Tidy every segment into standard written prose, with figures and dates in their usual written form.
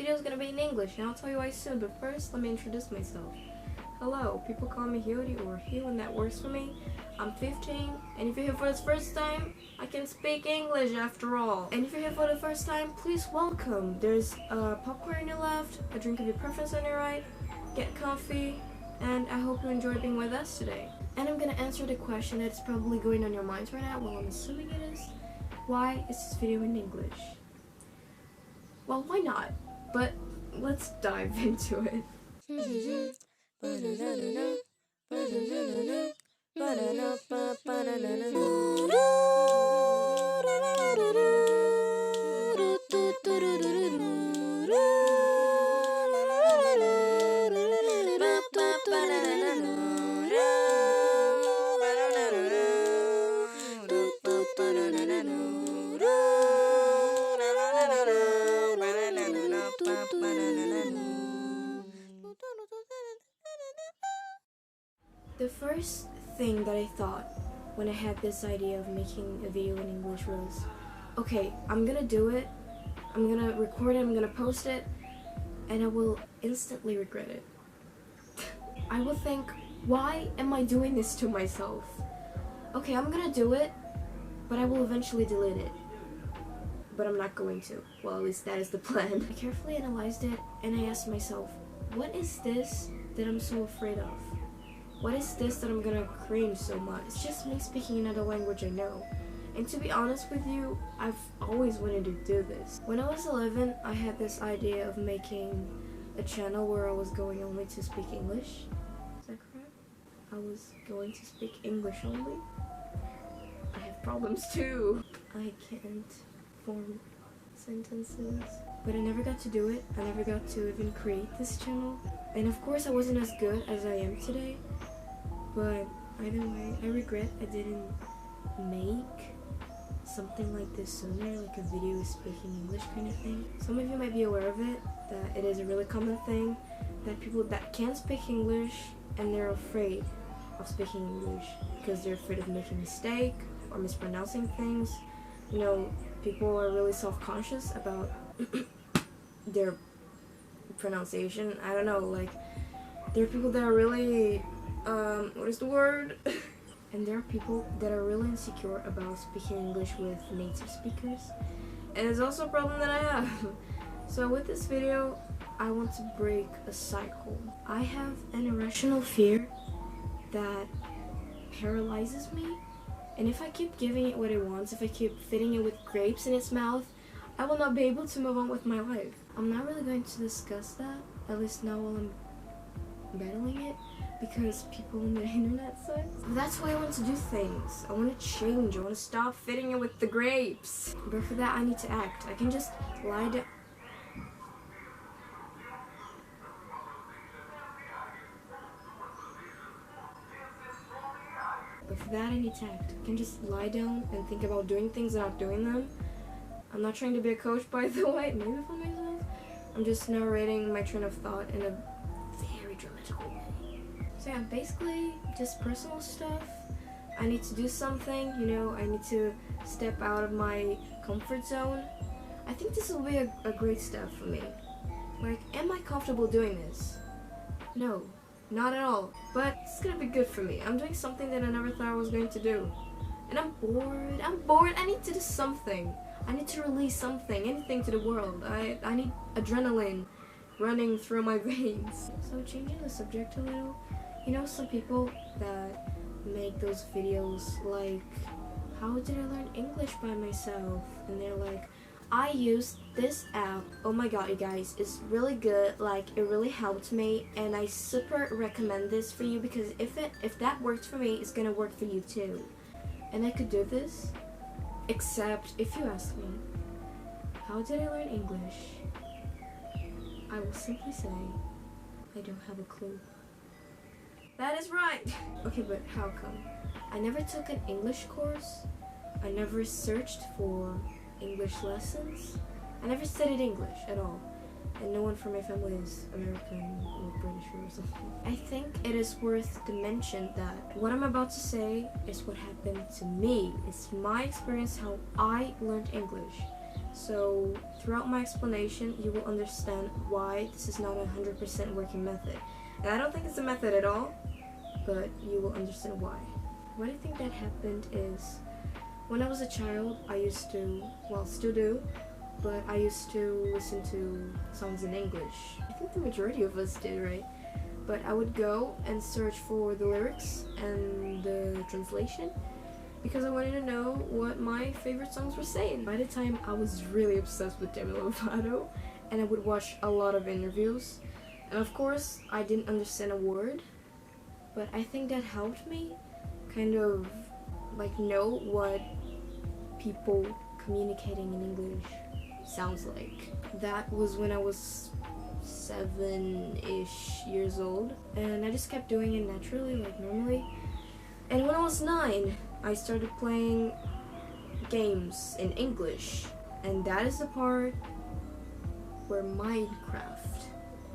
video is gonna be in English, and I'll tell you why soon, but first, let me introduce myself. Hello, people call me Hyori or Hugh, and that works for me. I'm 15, and if you're here for the first time, I can speak English after all. And if you're here for the first time, please welcome. There's popcorn on your left, a drink of your preference on your right. Get comfy, and I hope you enjoy being with us today. And I'm gonna answer the question that's probably going on your minds right now, well, I'm assuming it is. Why is this video in English? Well, why not? But let's dive into it. The first thing that I thought when I had this idea of making a video in English was, okay, I'm gonna do it, I'm gonna record it, I'm gonna post it, and I will instantly regret it. I will think, why am I doing this to myself? Okay, I'm gonna do it, but I will eventually delete it. But I'm not going to. Well, at least that is the plan. I carefully analyzed it, and I asked myself, what is this that I'm so afraid of? What is this that I'm gonna cringe so much? It's just me speaking another language I know. And to be honest with you, I've always wanted to do this. When I was 11, I had this idea of making a channel where I was going only to speak English. Is that correct? I was going to speak English only. I have problems too. I can't form sentences. But I never got to do it. I never got to even create this channel. And of course I wasn't as good as I am today. But either way, I regret I didn't make something like this sooner, like a video speaking English kind of thing. Some of you might be aware of it, that it is a really common thing, that people that can speak English and they're afraid of speaking English because they're afraid of making a mistake or mispronouncing things. You know, people are really self-conscious about their pronunciation. I don't know, like, there are people that are really what is the word? And there are people that are really insecure about speaking English with native speakers. And it's also a problem that I have. So with this video, I want to break a cycle. I have an irrational fear that paralyzes me. And if I keep giving it what it wants, if I keep fitting it with grapes in its mouth, I will not be able to move on with my life. I'm not really going to discuss that, at least not while I'm battling it, because people on the internet suck. That's why I want to do things. I want to change. I want to stop fitting it with the grapes. But for that, I need to act. I can just lie down. But for that, I need to act. I can just lie down and think about doing things and not doing them. I'm not trying to be a coach, by the way. Maybe for myself. I'm just narrating my train of thought in a very dramatical way. So yeah, basically just personal stuff. I need to do something, you know, I need to step out of my comfort zone. I think this will be a great step for me. Like, am I comfortable doing this? No, not at all. But it's gonna be good for me. I'm doing something that I never thought I was going to do. And I'm bored, I need to do something. I need to release something, anything to the world. I need adrenaline running through my veins. So changing the subject a little, you know, some people that make those videos like, how did I learn English by myself? And they're like, I used this app, oh my god you guys, it's really good, like it really helped me, and I super recommend this for you because if that worked for me, it's gonna work for you too. And I could do this, except if you ask me, how did I learn English? I will simply say, I don't have a clue. That is right! Okay, but how come? I never took an English course. I never searched for English lessons. I never studied English at all. And no one from my family is American or British or something. I think it is worth to mention that what I'm about to say is what happened to me. It's my experience, how I learned English. So throughout my explanation, you will understand why this is not a 100% working method. And I don't think it's a method at all, but you will understand why. What I think that happened is, when I was a child, I used to, well, still do, but I used to listen to songs in English. I think the majority of us did, right? But I would go and search for the lyrics and the translation because I wanted to know what my favorite songs were saying. By the time, I was really obsessed with Demi Lovato, and I would watch a lot of interviews. And of course, I didn't understand a word, but I think that helped me kind of like know what people communicating in English sounds like. That was when I was 7-ish years old, and I just kept doing it naturally, like normally. And when I was 9, I started playing games in English, and that is the part where Minecraft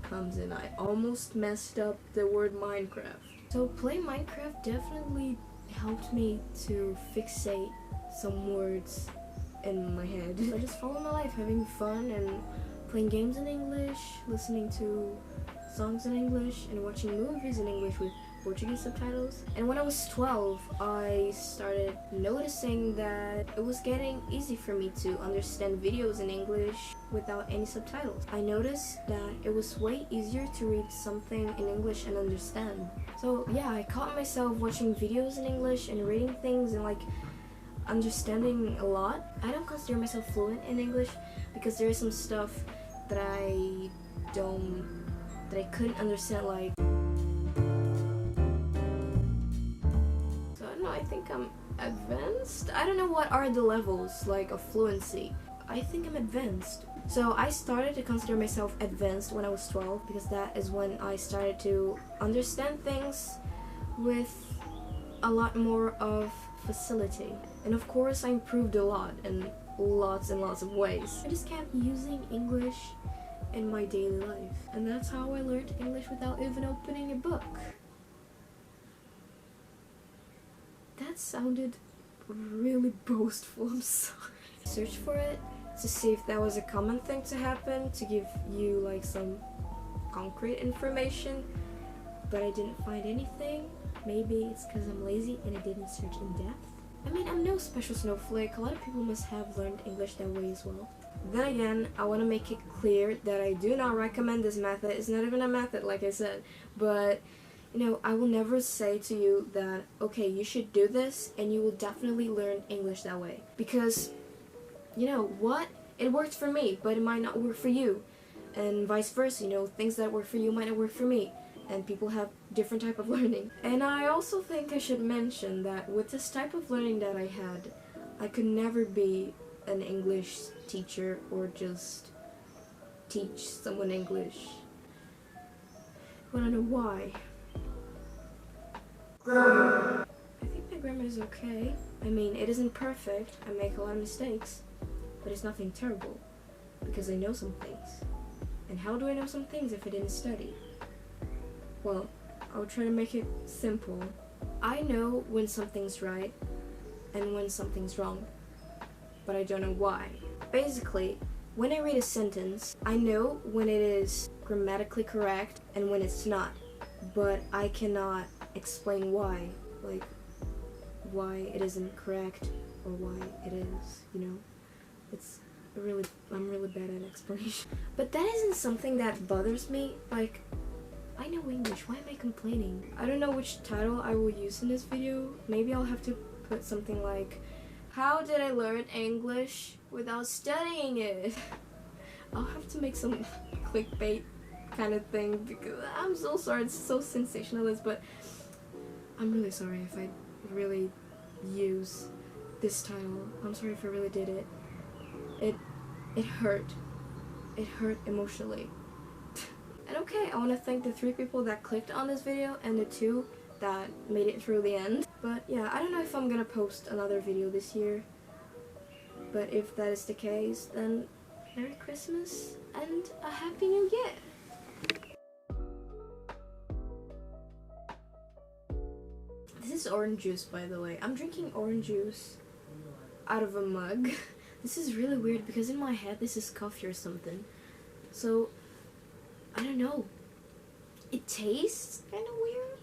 comes in. I almost messed up the word Minecraft. So playing Minecraft definitely helped me to fixate some words in my head. I just follow my life, having fun and playing games in English, listening to songs in English, and watching movies in English with Portuguese subtitles. And when I was 12, I started noticing that it was getting easy for me to understand videos in English without any subtitles. I noticed that it was way easier to read something in English and understand. So yeah, I caught myself watching videos in English and reading things and like understanding a lot. I don't consider myself fluent in English because there is some stuff that I couldn't understand, like, so I don't know, I think I'm advanced. I don't know what are the levels like of fluency. I think I'm advanced. So I started to consider myself advanced when I was 12 because that is when I started to understand things with a lot more of facility. And of course I improved a lot in lots and lots of ways. I just kept using English in my daily life, and that's how I learned English without even opening a book. That sounded really boastful, I'm sorry. Search for it to see if that was a common thing to happen, to give you like some concrete information, but I didn't find anything. Maybe it's because I'm lazy and I didn't search in depth. I mean, I'm no special snowflake. A lot of people must have learned English that way as well. Then again, I want to make it clear that I do not recommend this method. It's not even a method, like I said. But, you know, I will never say to you that, okay, you should do this and you will definitely learn English that way. Because, you know, what? It worked for me, but it might not work for you. And vice versa, you know, things that work for you might not work for me. And people have different type of learning. And I also think I should mention that with this type of learning that I had, I could never be an English teacher or just teach someone English. I want to know why. Grammar. I think my grammar is okay. I mean, it isn't perfect. I make a lot of mistakes, but it's nothing terrible because I know some things. And how do I know some things if I didn't study? Well, I'll try to make it simple. I know when something's right and when something's wrong, but I don't know why. Basically, when I read a sentence, I know when it is grammatically correct and when it's not, but I cannot explain why, like why it isn't correct or why it is, you know? I'm really bad at explanation. But that isn't something that bothers me. Like, I know English, why am I complaining? I don't know which title I will use in this video. Maybe I'll have to put something like, how did I learn English without studying it? I'll have to make some clickbait kind of thing because I'm so sorry, it's so sensationalist, but I'm really sorry if I really use this title. I'm sorry if I really did it. It hurt. It hurt emotionally. And okay, I want to thank the 3 people that clicked on this video and the 2 that made it through the end. But yeah, I don't know if I'm gonna post another video this year. But if that is the case, then Merry Christmas and a Happy New Year! This is orange juice, by the way. I'm drinking orange juice out of a mug. This is really weird because in my head this is coffee or something. So, I don't know. It tastes kind of weird.